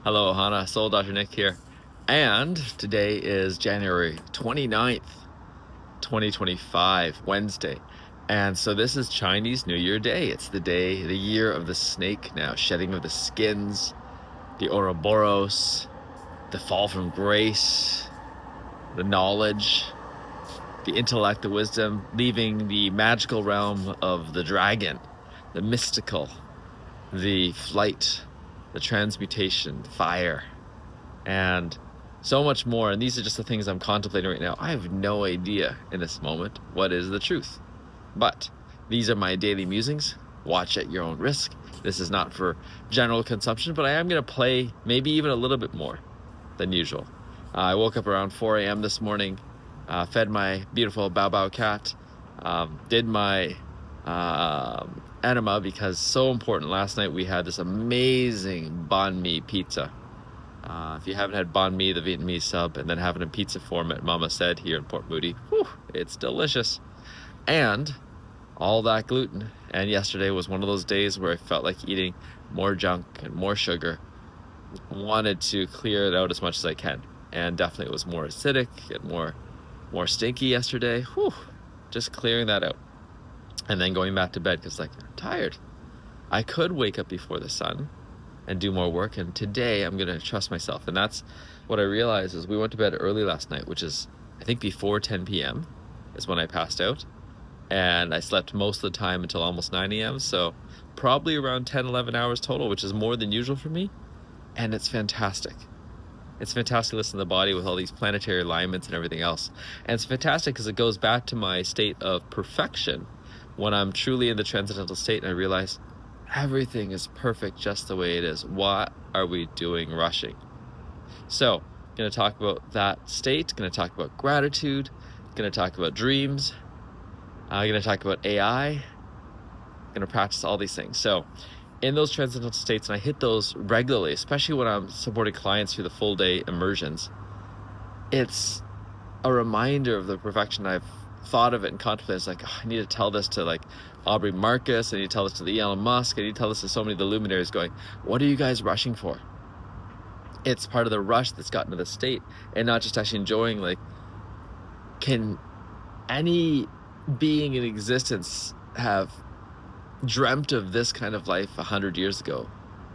Hello, Hana. Soul Dr. Nick here. And today is January 29th, 2025, Wednesday. And so this is Chinese New Year Day. It's the year of the snake now, shedding of the skins, the Ouroboros, the fall from grace, the knowledge, the intellect, the wisdom, leaving the magical realm of the dragon, the mystical, the flight, the transmutation, the fire, and so much more. And these are just the things I'm contemplating right now. I have no idea in this moment what is the truth. But these are my daily musings. Watch at your own risk. This is not for general consumption, but I am going to play maybe even a little bit more than usual. I woke up around 4 a.m. this morning, fed my beautiful Bao Bao cat, did my enema because so important. Last night we had this amazing banh mi pizza. If you haven't had banh mi, the Vietnamese sub, and then have it in pizza form at Mama Said here in Port Moody, whew, it's delicious. And all that gluten. And yesterday was one of those days where I felt like eating more junk and more sugar. Wanted to clear it out as much as I can. And definitely it was more acidic and more stinky yesterday. Whew, just clearing that out. And then going back to bed because I'm tired. I could wake up before the sun and do more work, and today I'm going to trust myself. And that's what I realized is we went to bed early last night, which is I think before 10 p.m. is when I passed out, and I slept most of the time until almost 9 a.m. so probably around 10-11 hours total, which is more than usual for me. And it's fantastic. It's fantastic to listen to the body with all these planetary alignments and everything else. And it's fantastic because it goes back to my state of perfection when I'm truly in the transcendental state and I realize everything is perfect just the way it is. What are we doing rushing? So, going to talk about that state, going to talk about gratitude, going to talk about dreams, going to talk about AI, going to practice all these things. So, in those transcendental states, and I hit those regularly, especially when I'm supporting clients through the full day immersions, it's a reminder of the perfection. I've thought of it and contemplated. It's like, I need to tell this to Aubrey Marcus, I need to tell this to the Elon Musk, I need to tell this to so many of the luminaries going, what are you guys rushing for? It's part of the rush that's gotten to the state and not just actually enjoying, can any being in existence have dreamt of this kind of life 100 years ago,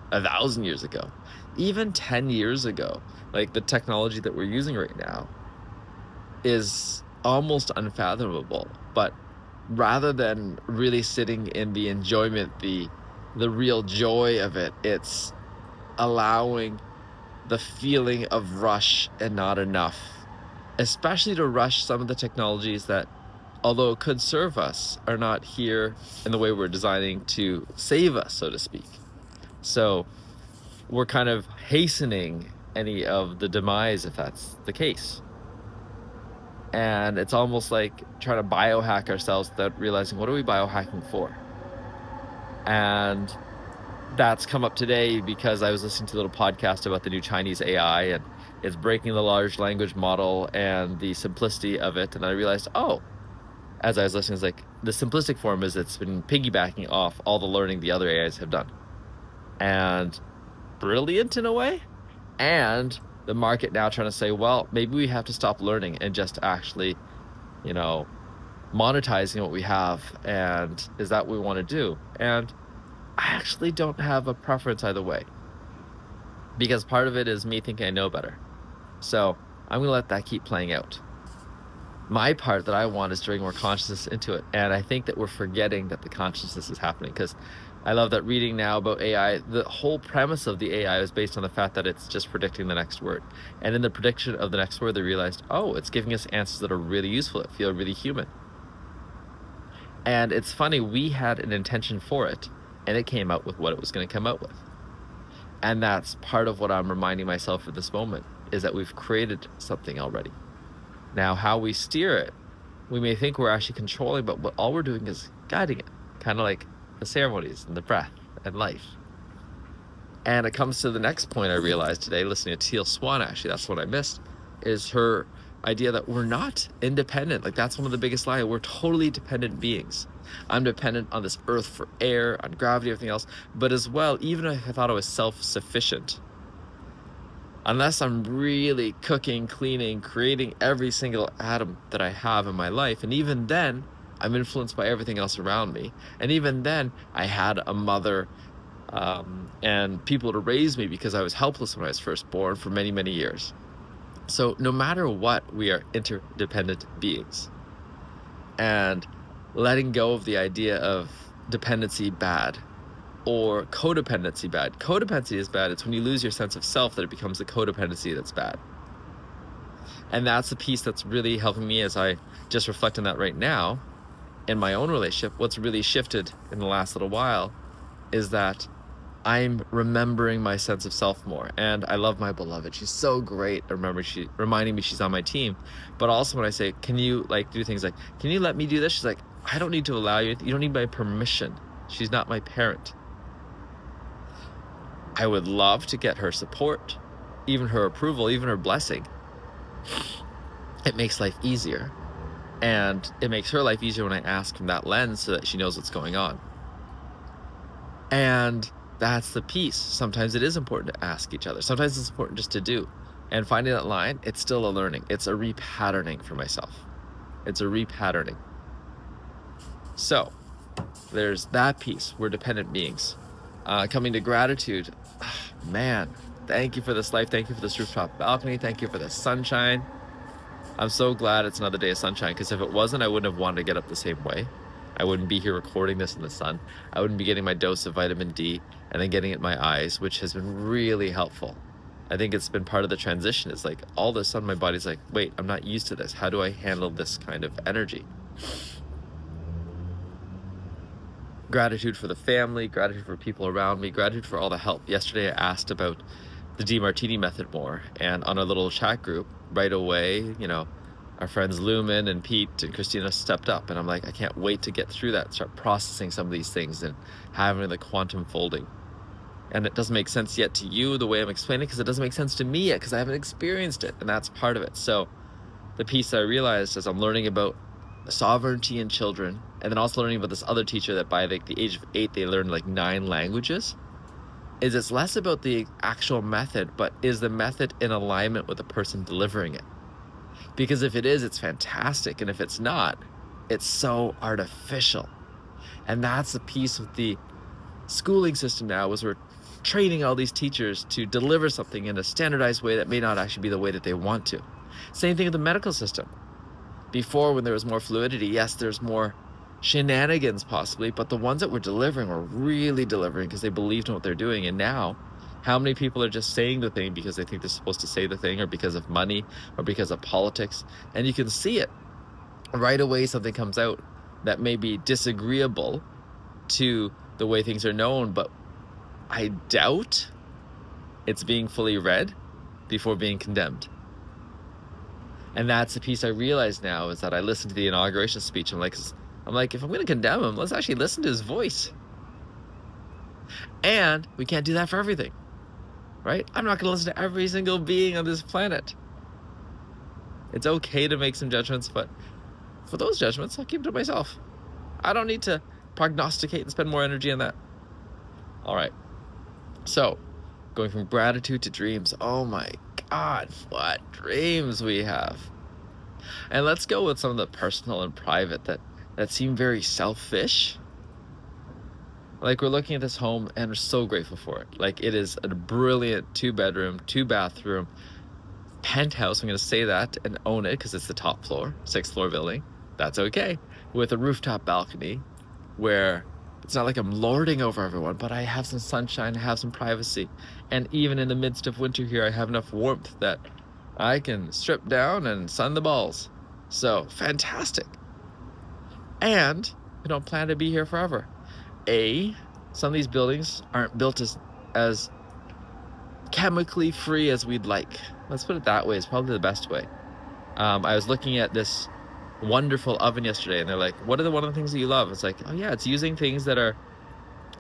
1,000 years ago, even 10 years ago? The technology that we're using right now is almost unfathomable. But rather than really sitting in the enjoyment, the real joy of it, it's allowing the feeling of rush and not enough, especially to rush some of the technologies that, although it could serve us, are not here in the way we're designing to save us, so to speak. So we're kind of hastening any of the demise if that's the case. And it's almost like trying to biohack ourselves without realizing, what are we biohacking for? And that's come up today because I was listening to a little podcast about the new Chinese AI, and it's breaking the large language model and the simplicity of it. And I realized, as I was listening, it's the simplistic form is it's been piggybacking off all the learning the other AIs have done. And brilliant in a way. And the market now trying to say, well, maybe we have to stop learning and just actually, monetizing what we have. And is that what we want to do? And I actually don't have a preference either way, because part of it is me thinking I know better. So I'm going to let that keep playing out. My part that I want is to bring more consciousness into it. And I think that we're forgetting that the consciousness is happening, because I love that reading now about AI, the whole premise of the AI is based on the fact that it's just predicting the next word. And in the prediction of the next word, they realized, it's giving us answers that are really useful, that feel really human. And it's funny, we had an intention for it, and it came out with what it was going to come out with. And that's part of what I'm reminding myself at this moment, is that we've created something already. Now, how we steer it, we may think we're actually controlling, but all we're doing is guiding it, kind of like the ceremonies and the breath and life. And it comes to the next point I realized today, listening to Teal Swan, actually, that's what I missed, is her idea that we're not independent. That's one of the biggest lies. We're totally dependent beings. I'm dependent on this earth for air, on gravity, everything else. But as well, even if I thought I was self-sufficient, unless I'm really cooking, cleaning, creating every single atom that I have in my life. And even then, I'm influenced by everything else around me. And even then, I had a mother and people to raise me because I was helpless when I was first born for many, many years. So no matter what, we are interdependent beings. And letting go of the idea of dependency bad or codependency bad. Codependency is bad. It's when you lose your sense of self that it becomes the codependency that's bad. And that's the piece that's really helping me as I just reflect on that right now in my own relationship. What's really shifted in the last little while is that I'm remembering my sense of self more. And I love my beloved. She's so great. I remember she reminding me she's on my team. But also when I say, can you do things like, can you let me do this? She's like, I don't need to allow you. You don't need my permission. She's not my parent. I would love to get her support, even her approval, even her blessing. It makes life easier. And it makes her life easier when I ask from that lens so that she knows what's going on. And that's the piece. Sometimes it is important to ask each other. Sometimes it's important just to do. And finding that line, it's still a learning. It's a repatterning for myself. It's a repatterning. So there's that piece. We're dependent beings. Coming to gratitude, man, thank you for this life. Thank you for this rooftop balcony. Thank you for the sunshine. I'm so glad it's another day of sunshine, because if it wasn't, I wouldn't have wanted to get up the same way. I wouldn't be here recording this in the sun. I wouldn't be getting my dose of vitamin D and then getting it in my eyes, which has been really helpful. I think it's been part of the transition. It's like all of a sudden my body's like, wait, I'm not used to this. How do I handle this kind of energy? Gratitude for the family, gratitude for people around me, gratitude for all the help. Yesterday I asked about the DMartini method more, and on our little chat group right away, our friends Lumen and Pete and Christina stepped up, and I'm like, I can't wait to get through that, start processing some of these things and having the quantum folding. And it doesn't make sense yet to you the way I'm explaining, because it doesn't make sense to me yet because I haven't experienced it, and that's part of it. So the piece I realized as I'm learning about sovereignty in children, and then also learning about this other teacher that by the age of 8 they learned like 9 languages, is it's less about the actual method, but is the method in alignment with the person delivering it? Because if it is, it's fantastic. And if it's not, it's so artificial. And that's the piece with the schooling system now, is we're training all these teachers to deliver something in a standardized way that may not actually be the way that they want to. Same thing with the medical system. Before, when there was more fluidity, yes, there's more shenanigans possibly, but the ones that were delivering were really delivering because they believed in what they're doing. And now, how many people are just saying the thing because they think they're supposed to say the thing, or because of money, or because of politics? And you can see it right away. Something comes out that may be disagreeable to the way things are known, but I doubt it's being fully read before being condemned. And that's the piece I realize now, is that I listened to the inauguration speech. I'm like, if I'm going to condemn him, let's actually listen to his voice. And we can't do that for everything, right? I'm not going to listen to every single being on this planet. It's okay to make some judgments, but for those judgments, I'll keep it to myself. I don't need to prognosticate and spend more energy on that. All right. So, going from gratitude to dreams. Oh my God, what dreams we have. And let's go with some of the personal and private that seem very selfish. Like, we're looking at this home and we're so grateful for it. Like, it is a brilliant 2-bedroom, 2-bathroom penthouse. I'm going to say that and own it because it's the top floor, 6th floor building. That's okay. With a rooftop balcony where it's not like I'm lording over everyone, but I have some sunshine, I have some privacy. And even in the midst of winter here, I have enough warmth that I can strip down and sun the balls. So, fantastic. And we don't plan to be here forever. Some of these buildings aren't built as chemically free as we'd like. Let's put it that way. It's probably the best way. I was looking at this wonderful oven yesterday, and they're like, what are one of the things that you love? It's like, oh yeah, it's using things that are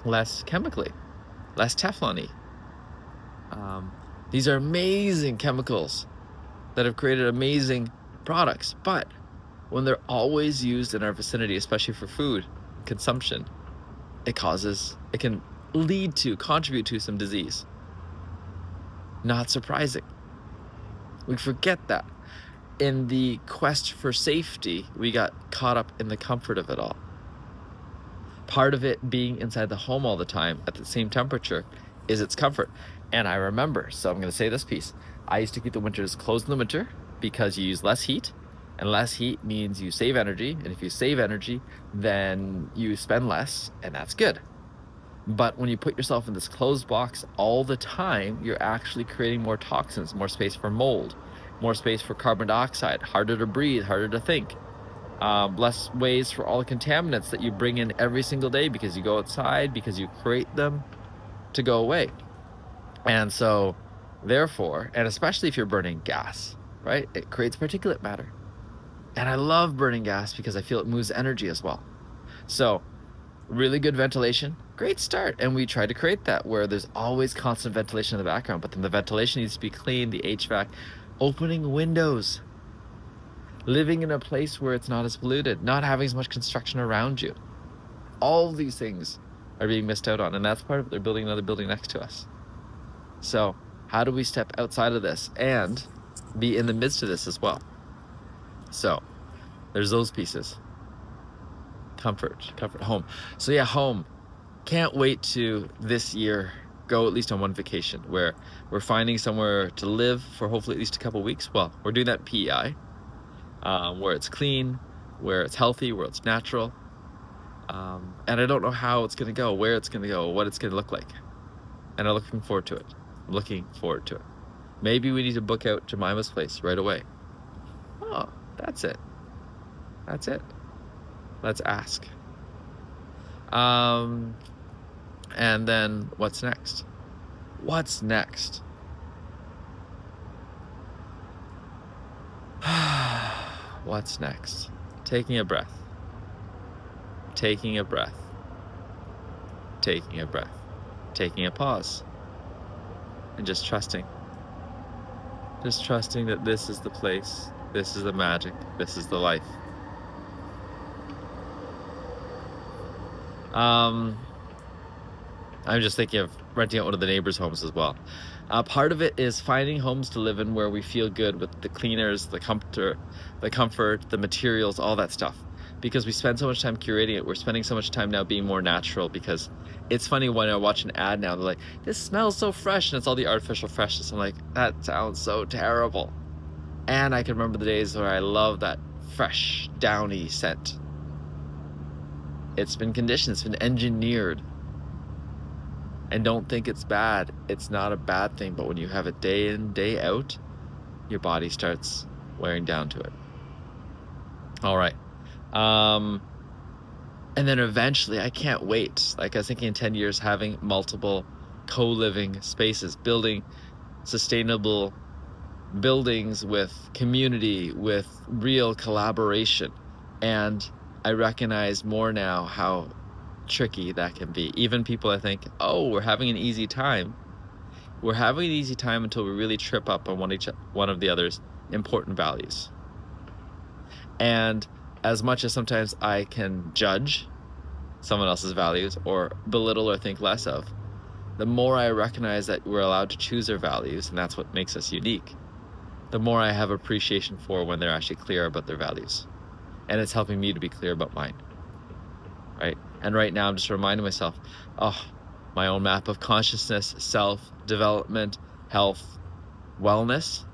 less chemically, less Teflon-y. These are amazing chemicals that have created amazing products, but when they're always used in our vicinity, especially for food consumption, it can contribute to some disease. Not surprising. We forget that. In the quest for safety, we got caught up in the comfort of it all. Part of it being inside the home all the time at the same temperature is its comfort. And I remember, so I'm going to say this piece. I used to keep the winters closed in the winter because you use less heat, and less heat means you save energy. And if you save energy, then you spend less, and that's good. But when you put yourself in this closed box all the time, you're actually creating more toxins, more space for mold, more space for carbon dioxide, harder to breathe, harder to think. Less ways for all the contaminants that you bring in every single day because you go outside, because you create them to go away. And so, therefore, and especially if you're burning gas, right, it creates particulate matter. And I love burning gas because I feel it moves energy as well. So, really good ventilation, great start. And we try to create that where there's always constant ventilation in the background, but then the ventilation needs to be clean, the HVAC, opening windows, living in a place where it's not as polluted, not having as much construction around you. All these things are being missed out on, and that's part of it. They're building another building next to us. So how do we step outside of this and be in the midst of this as well? So there's those pieces. Comfort, home. So yeah, home. Can't wait to this year go at least on one vacation where we're finding somewhere to live for hopefully at least a couple weeks. Well, we're doing that PEI. Where it's clean, where it's healthy, where it's natural. And I don't know how it's going to go, where it's going to go, what it's going to look like. And I'm looking forward to it. Maybe we need to book out Jemima's place right away. Oh, that's it. Let's ask. And then what's next? What's next? Taking a breath. Taking a pause. And just trusting. That this is the place, this is the magic, this is the life. I'm just thinking of renting out one of the neighbors' homes as well. Part of it is finding homes to live in where we feel good with the cleaners, the comfort, the materials, all that stuff. Because we spend so much time curating it, we're spending so much time now being more natural. Because it's funny when I watch an ad now, they're like, this smells so fresh, and it's all the artificial freshness. I'm like, that sounds so terrible. And I can remember the days where I love that fresh, downy scent. It's been conditioned, it's been engineered. And don't think it's bad. It's not a bad thing, but when you have it day in, day out, your body starts wearing down to it. All right. And then eventually, I can't wait. Like I was thinking in 10 years, having multiple co-living spaces, building sustainable buildings with community, with real collaboration. And I recognize more now how tricky that can be. Even people, I think, oh, we're having an easy time. We're having an easy time until we really trip up on one of the other's important values. And as much as sometimes I can judge someone else's values or belittle or think less of, the more I recognize that we're allowed to choose our values, and that's what makes us unique, the more I have appreciation for when they're actually clear about their values. And it's helping me to be clear about mine. Right? And right now I'm just reminding myself, my own map of consciousness, self-development, health, wellness,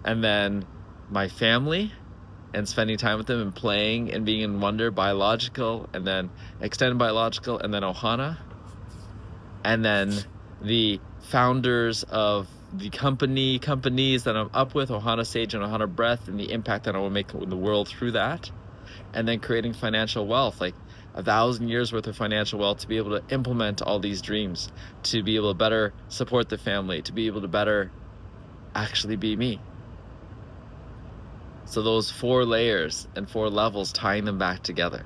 and then my family and spending time with them and playing and being in wonder, biological, and then extended biological, and then Ohana, and then the founders of the companies that I'm up with, Ohana Sage and Ohana Breath, and the impact that I will make in the world through that, and then creating financial wealth, like 1,000 years worth of financial wealth to be able to implement all these dreams, to be able to better support the family, to be able to better actually be me. So those 4 layers and 4 levels, tying them back together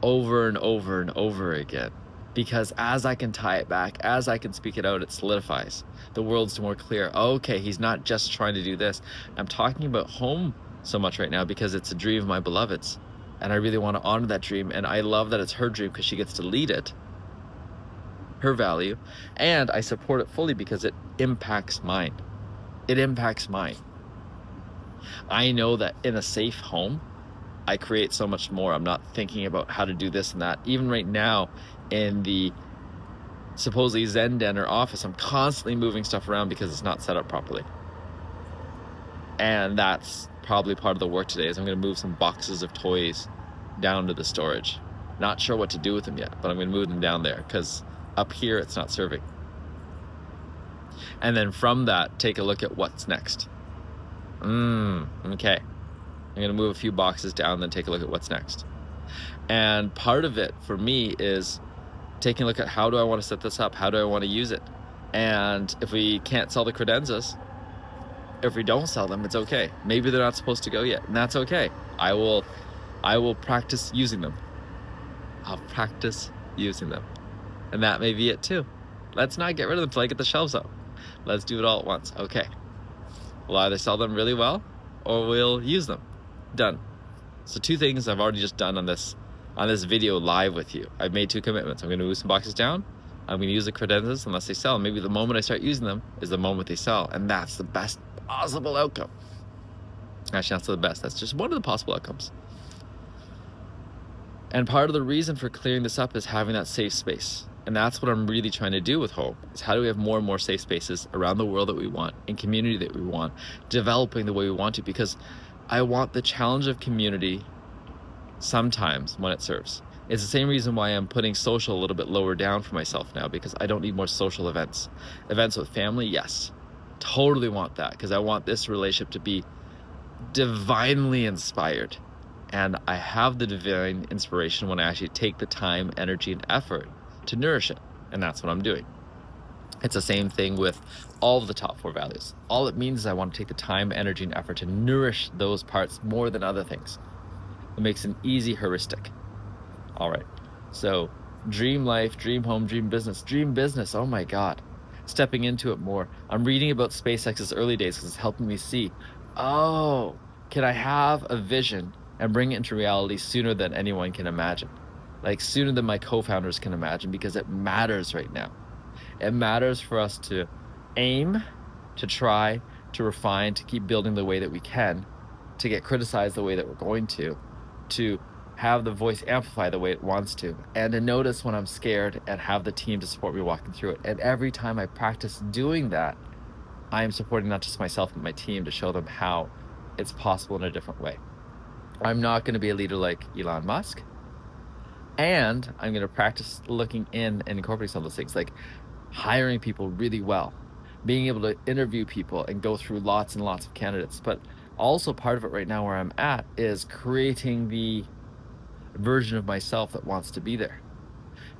over and over and over again. Because as I can tie it back, as I can speak it out, it solidifies. The world's more clear. Okay, he's not just trying to do this. I'm talking about home so much right now because it's a dream of my beloved's. And I really want to honor that dream. And I love that it's her dream because she gets to lead it, her value. And I support it fully because it impacts mine. it impacts mine. I know that in a safe home, I create so much more. I'm not thinking about how to do this and that. Even right now in the supposedly Zen den or office, I'm constantly moving stuff around because it's not set up properly. And that's probably part of the work today, is I'm going to move some boxes of toys down to the storage. Not sure what to do with them yet, but I'm going to move them down there because up here it's not serving. And then from that, take a look at what's next. Okay. I'm going to move a few boxes down, then take a look at what's next. And part of it for me is taking a look at, how do I want to set this up? How do I want to use it? And if we can't sell the credenzas, if we don't sell them, it's okay. Maybe they're not supposed to go yet, and that's okay. I will practice using them. I'll practice using them. And that may be it too. Let's not get rid of them until I get the shelves up. Let's do it all at once. Okay. We'll either sell them really well or we'll use them. Done. So 2 things I've already just done on this video live with you. I've made 2 commitments. I'm going to move some boxes down. I'm going to use the credenzas unless they sell. Maybe the moment I start using them is the moment they sell. And that's the best possible outcome. Actually, that's not the best. That's just one of the possible outcomes. And part of the reason for clearing this up is having that safe space. And that's what I'm really trying to do with home, is how do we have more and more safe spaces around the world that we want, in community that we want, developing the way we want to, because I want the challenge of community sometimes when it serves. It's the same reason why I'm putting social a little bit lower down for myself now, because I don't need more social events. Events with family, yes. Totally want that, because I want this relationship to be divinely inspired. And I have the divine inspiration when I actually take the time, energy, and effort to nourish it. And that's what I'm doing. It's the same thing with all of the top 4 values. All it means is I want to take the time, energy, and effort to nourish those parts more than other things. It makes an easy heuristic. All right. So dream life, dream home, dream business. Dream business, oh my God. Stepping into it more. I'm reading about SpaceX's early days because it's helping me see, oh, can I have a vision and bring it into reality sooner than anyone can imagine? Like sooner than my co-founders can imagine, because it matters right now. It matters for us to aim, to try, to refine, to keep building the way that we can, to get criticized the way that we're going to have the voice amplify the way it wants to, and to notice when I'm scared and have the team to support me walking through it. And every time I practice doing that, I am supporting not just myself, but my team, to show them how it's possible in a different way. I'm not going to be a leader like Elon Musk. And I'm going to practice looking in and incorporating some of those things, like hiring people really well, being able to interview people and go through lots and lots of candidates. But also part of it right now where I'm at is creating the version of myself that wants to be there,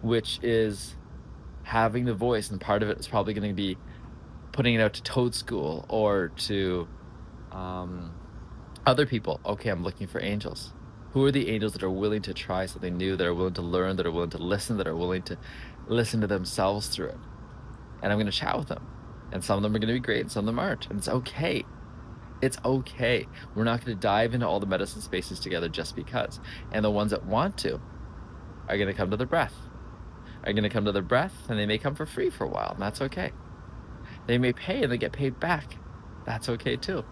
which is having the voice. And part of it is probably going to be putting it out to Toad School or to other people. Okay, I'm looking for angels. Who are the angels that are willing to try something new, that are willing to learn, that are willing to listen, that are willing to listen to themselves through it? And I'm going to chat with them. And some of them are going to be great and some of them aren't. And it's okay. It's okay. We're not going to dive into all the medicine spaces together just because. And the ones that want to are going to come to their breath. Are going to come to their breath, and they may come for free for a while, and that's okay. They may pay and they get paid back. That's okay too.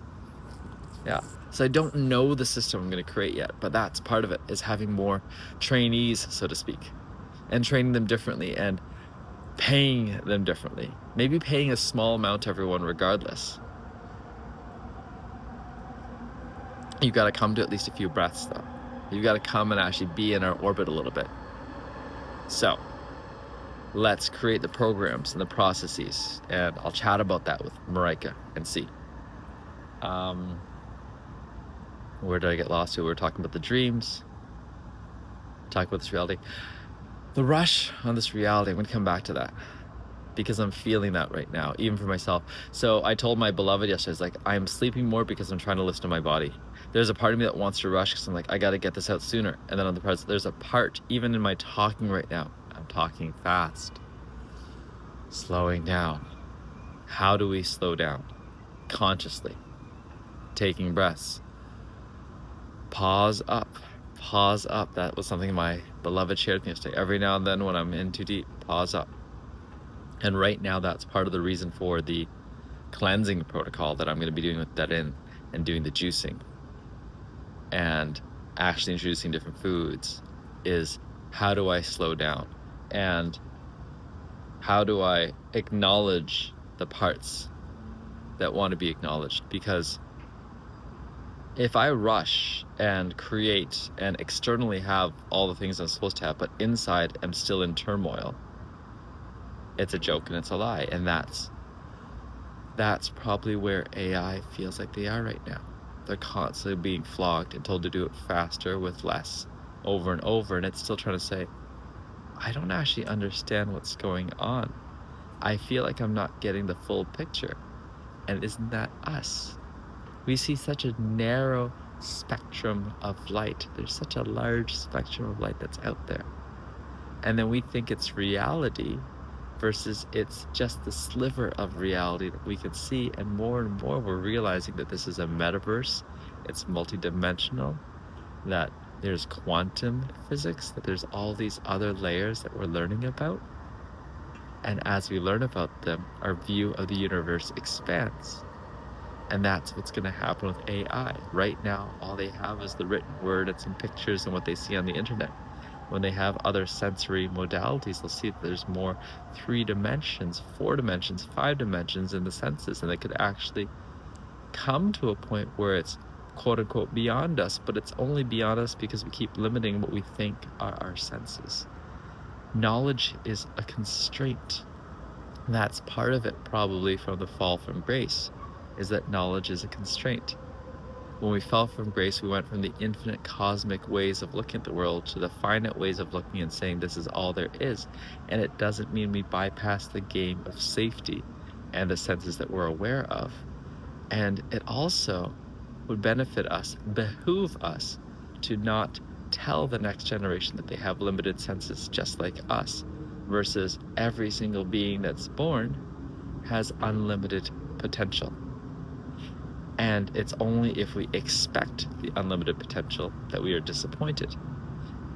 Yeah. So I don't know the system I'm going to create yet, but that's part of it, is having more trainees, so to speak, and training them differently and paying them differently. Maybe paying a small amount to everyone regardless. You've got to come to at least a few breaths though. You've got to come and actually be in our orbit a little bit. So let's create the programs and the processes, and I'll chat about that with Marika and see. Where did I get lost to? We were talking about the dreams, talking about this reality. The rush on this reality, I'm going to come back to that because I'm feeling that right now, even for myself. So I told my beloved yesterday, I was like, I'm sleeping more because I'm trying to listen to my body. There's a part of me that wants to rush because I'm like, I got to get this out sooner. And then on the part, there's a part, even in my talking right now, I'm talking fast, slowing down. How do we slow down? Consciously, taking breaths. Pause up. That was something my beloved shared with me yesterday. Every now and then when I'm in too deep, pause up. And right now, that's part of the reason for the cleansing protocol that I'm going to be doing with that in and doing the juicing and actually introducing different foods is, how do I slow down? And how do I acknowledge the parts that want to be acknowledged? Because if I rush and create and externally have all the things I'm supposed to have, but inside I'm still in turmoil, it's a joke and it's a lie. And that's probably where AI feels like they are right now. They're constantly being flogged and told to do it faster with less over and over. And it's still trying to say, I don't actually understand what's going on. I feel like I'm not getting the full picture. And isn't that us? We see such a narrow spectrum of light. There's such a large spectrum of light that's out there. And then we think it's reality versus it's just the sliver of reality that we can see. And more we're realizing that this is a metaverse. It's multidimensional, that there's quantum physics, that there's all these other layers that we're learning about. And as we learn about them, our view of the universe expands. And that's what's going to happen with AI. Right now, all they have is the written word and some pictures and what they see on the internet. When they have other sensory modalities, they'll see that there's more 3 dimensions, 4 dimensions, 5 dimensions in the senses. And they could actually come to a point where it's quote unquote beyond us, but it's only beyond us because we keep limiting what we think are our senses. Knowledge is a constraint. That's part of it, probably from the fall from grace, is that knowledge is a constraint. When we fell from grace, we went from the infinite cosmic ways of looking at the world to the finite ways of looking and saying this is all there is. And it doesn't mean we bypass the game of safety and the senses that we're aware of. And it also would benefit us, behoove us, to not tell the next generation that they have limited senses just like us, versus every single being that's born has unlimited potential. And it's only if we expect the unlimited potential that we are disappointed.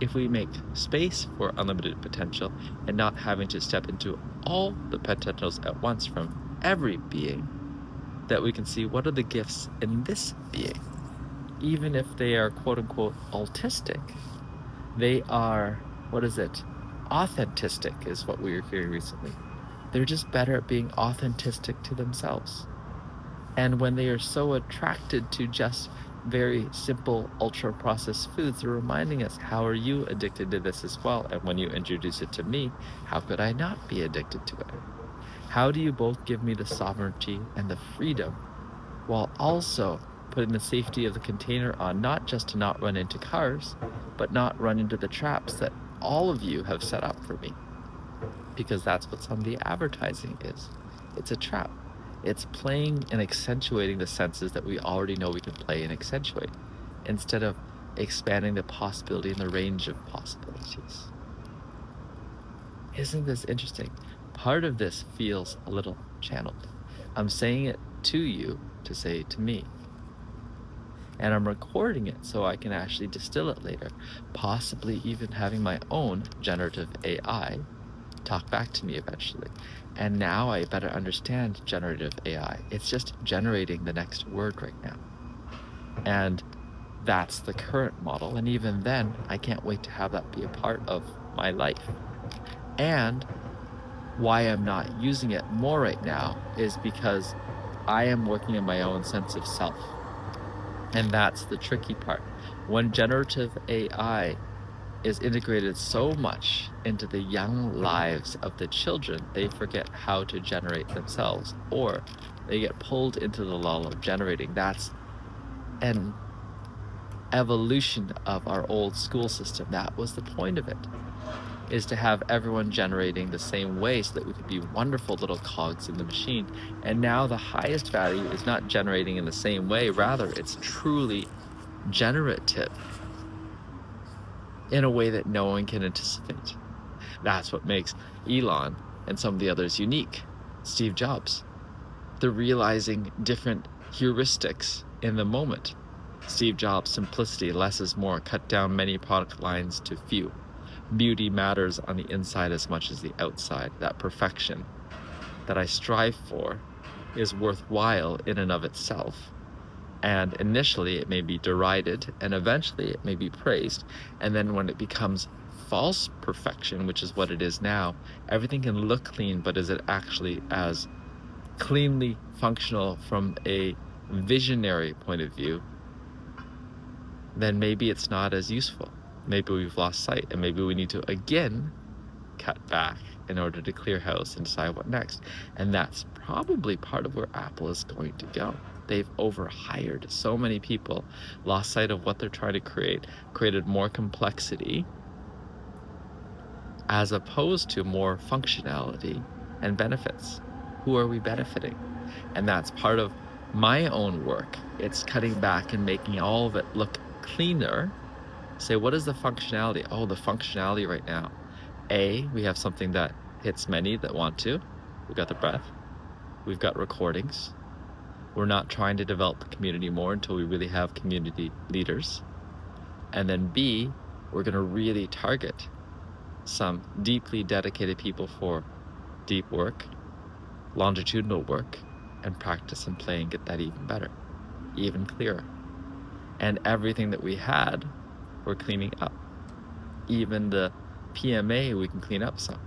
If we make space for unlimited potential and not having to step into all the potentials at once from every being, that we can see what are the gifts in this being. Even if they are quote unquote autistic, they are, authentistic is what we were hearing recently. They're just better at being authentic to themselves. And when they are so attracted to just very simple ultra-processed foods, they're reminding us, how are you addicted to this as well? And when you introduce it to me, how could I not be addicted to it? How do you both give me the sovereignty and the freedom while also putting the safety of the container on, not just to not run into cars, but not run into the traps that all of you have set up for me? Because that's what some of the advertising is. It's a trap. It's playing and accentuating the senses that we already know we can play and accentuate, instead of expanding the possibility and the range of possibilities. Isn't this interesting? Part of this feels a little channeled. I'm saying it to you to say it to me. And I'm recording it so I can actually distill it later, possibly even having my own generative AI talk back to me eventually. And now I better understand generative AI. It's just generating the next word right now. And that's the current model. And even then, I can't wait to have that be a part of my life. And why I'm not using it more right now is because I am working on my own sense of self. And that's the tricky part. When generative AI is integrated so much into the young lives of the children, they forget how to generate themselves, or they get pulled into the lull of generating. That's an evolution of our old school system. That was the point of it, is to have everyone generating the same way so that we could be wonderful little cogs in the machine. And now the highest value is not generating in the same way, rather it's truly generative in a way that no one can anticipate. That's what makes Elon and some of the others unique. Steve Jobs, they're realizing different heuristics in the moment. Steve Jobs' simplicity, less is more, cut down many product lines to few. Beauty matters on the inside as much as the outside. That perfection that I strive for is worthwhile in and of itself. And initially it may be derided, and eventually it may be praised. And then when it becomes false perfection, which is what it is now, everything can look clean, but is it actually as cleanly functional from a visionary point of view? Then maybe it's not as useful. Maybe we've lost sight, and maybe we need to again cut back in order to clear house and decide what next. And that's probably part of where Apple is going to go. They've overhired so many people, lost sight of what they're trying to create, created more complexity as opposed to more functionality and benefits. Who are we benefiting? And that's part of my own work. It's cutting back and making all of it look cleaner. Say, what is the functionality? Oh, the functionality right now. We have something that hits many that want to. We've got the breath. We've got recordings. We're not trying to develop the community more until we really have community leaders. And then B, we're going to really target some deeply dedicated people for deep work, longitudinal work, and practice and play and get that even better, even clearer. And everything that we had, we're cleaning up. Even the PMA, we can clean up some.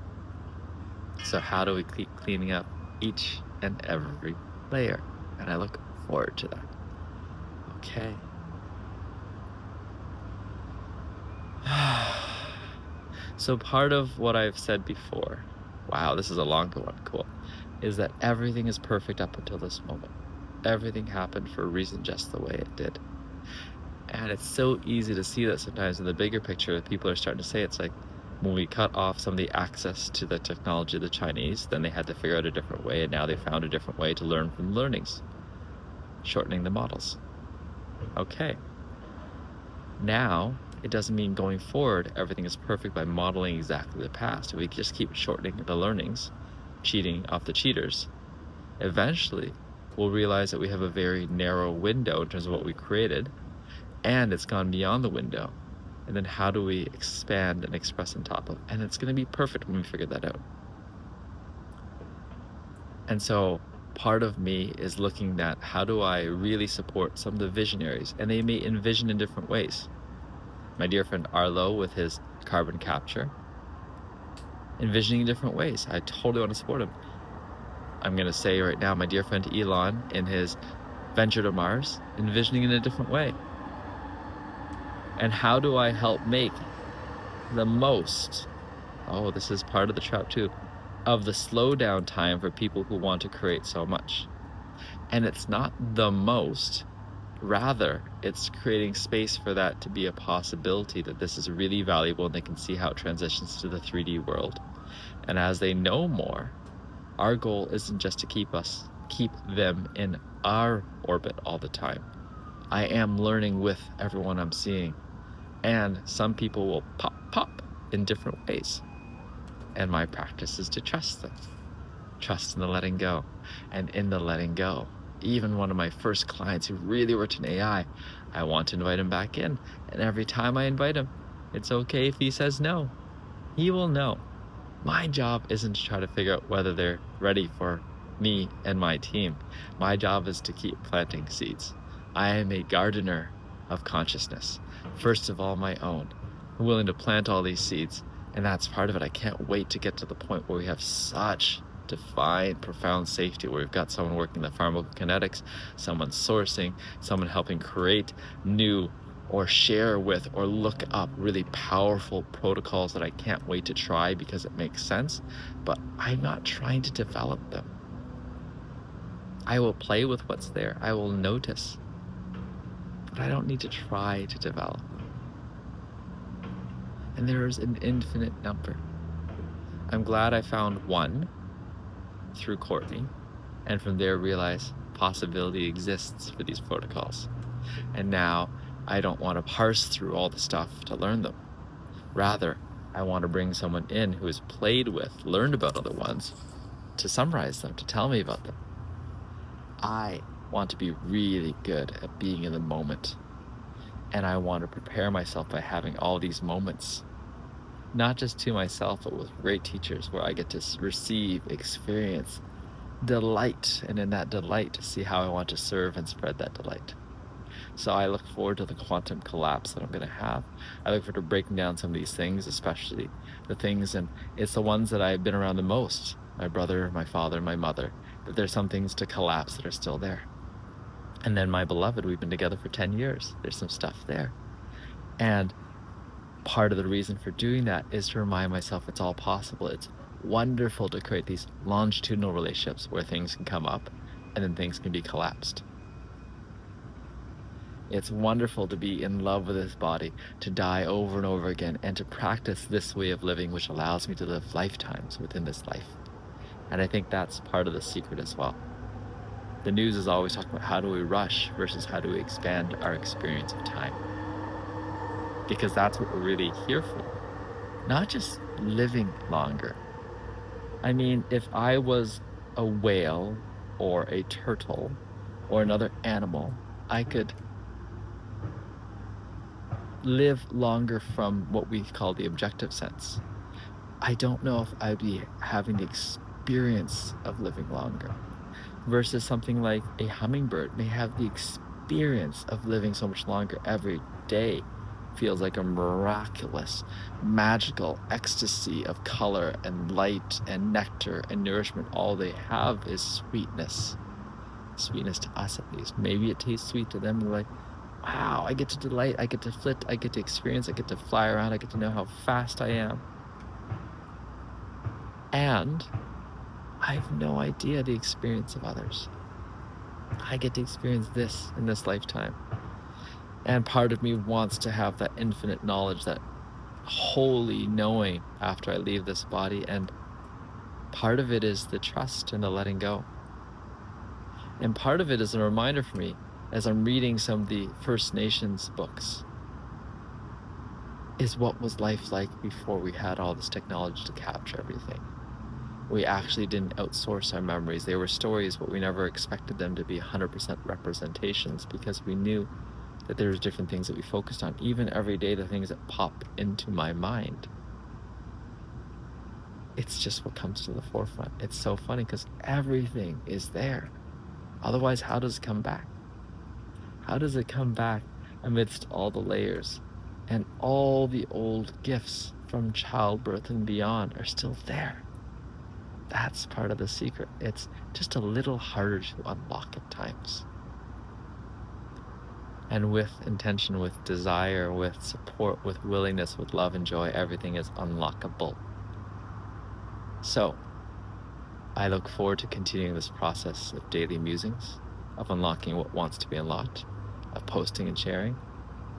So how do we keep cleaning up each and every layer? And I look forward to that. Okay. So part of what I've said before, wow, this is a longer one, cool, is that everything is perfect up until this moment. Everything happened for a reason just the way it did. And it's so easy to see that sometimes in the bigger picture, people are starting to say it's like when we cut off some of the access to the technology of the Chinese, then they had to figure out a different way, and now they found a different way to learn from learnings, shortening the models. Okay. Now, it doesn't mean going forward everything is perfect by modeling exactly the past. If we just keep shortening the learnings, cheating off the cheaters, eventually we'll realize that we have a very narrow window in terms of what we created, and it's gone beyond the window. And then how do we expand and express on top of? And it's going to be perfect when we figure that out. And so part of me is looking at how do I really support some of the visionaries, and they may envision in different ways. My dear friend Arlo with his carbon capture, envisioning in different ways. I totally want to support him. I'm going to say right now, my dear friend Elon in his venture to Mars, envisioning in a different way. And how do I help make the most, this is part of the trap too, of the slowdown time for people who want to create so much. And it's not the most, rather it's creating space for that to be a possibility, that this is really valuable and they can see how it transitions to the 3D world. And as they know more, our goal isn't just to keep them in our orbit all the time. I am learning with everyone I'm seeing. And some people will pop in different ways. And my practice is to trust them. Trust in the letting go. And in the letting go, even one of my first clients who really worked in AI, I want to invite him back in. And every time I invite him, it's okay if he says no. He will know. My job isn't to try to figure out whether they're ready for me and my team. My job is to keep planting seeds. I am a gardener of consciousness. First of all, my own. I'm willing to plant all these seeds, and that's part of it. I can't wait to get to the point where we have such defined, profound safety, where we've got someone working the pharmacokinetics, someone sourcing, someone helping create new or share with or look up really powerful protocols that I can't wait to try because it makes sense, but I'm not trying to develop them. I will play with what's there. I will notice. But I don't need to try to develop them. And there is an infinite number. I'm glad I found one through Courtney, and from there realize possibility exists for these protocols. And now I don't want to parse through all the stuff to learn them. Rather, I want to bring someone in who has played with, learned about other ones, to summarize them, to tell me about them. I want to be really good at being in the moment. And I want to prepare myself by having all these moments, not just to myself, but with great teachers where I get to receive, experience, delight, and in that delight, see how I want to serve and spread that delight. So I look forward to the quantum collapse that I'm going to have. I look forward to breaking down some of these things, especially the things, and it's the ones that I've been around the most, my brother, my father, my mother, that there's some things to collapse that are still there. And then my beloved, we've been together for 10 years. There's some stuff there. And part of the reason for doing that is to remind myself it's all possible. It's wonderful to create these longitudinal relationships where things can come up and then things can be collapsed. It's wonderful to be in love with this body, to die over and over again, and to practice this way of living, which allows me to live lifetimes within this life. And I think that's part of the secret as well. The news is always talking about how do we rush versus how do we expand our experience of time. Because that's what we're really here for. Not just living longer. I mean, if I was a whale or a turtle or another animal, I could live longer from what we call the objective sense. I don't know if I'd be having the experience of living longer versus something like a hummingbird may have the experience of living so much longer. Every day feels like a miraculous, magical ecstasy of color and light and nectar and nourishment. All they have is sweetness. Sweetness to us, at least. Maybe it tastes sweet to them. They're like, wow, I get to delight, I get to flit, I get to experience, I get to fly around, I get to know how fast I am. And I have no idea the experience of others. I get to experience this in this lifetime. And part of me wants to have that infinite knowledge, that holy knowing after I leave this body. And part of it is the trust and the letting go. And part of it is a reminder for me, as I'm reading some of the First Nations books, is what was life like before we had all this technology to capture everything. We actually didn't outsource our memories. They were stories, but we never expected them to be 100% representations because we knew that there was different things that we focused on. Even every day, the things that pop into my mind, it's just what comes to the forefront. It's so funny because everything is there. Otherwise, how does it come back? How does it come back amidst all the layers? And all the old gifts from childbirth and beyond are still there. That's part of the secret. It's just a little harder to unlock at times. And with intention, with desire, with support, with willingness, with love and joy, everything is unlockable. So, I look forward to continuing this process of daily musings, of unlocking what wants to be unlocked, of posting and sharing,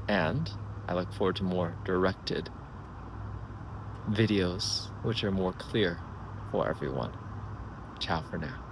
and I look forward to more directed videos which are more clear for everyone. Ciao for now.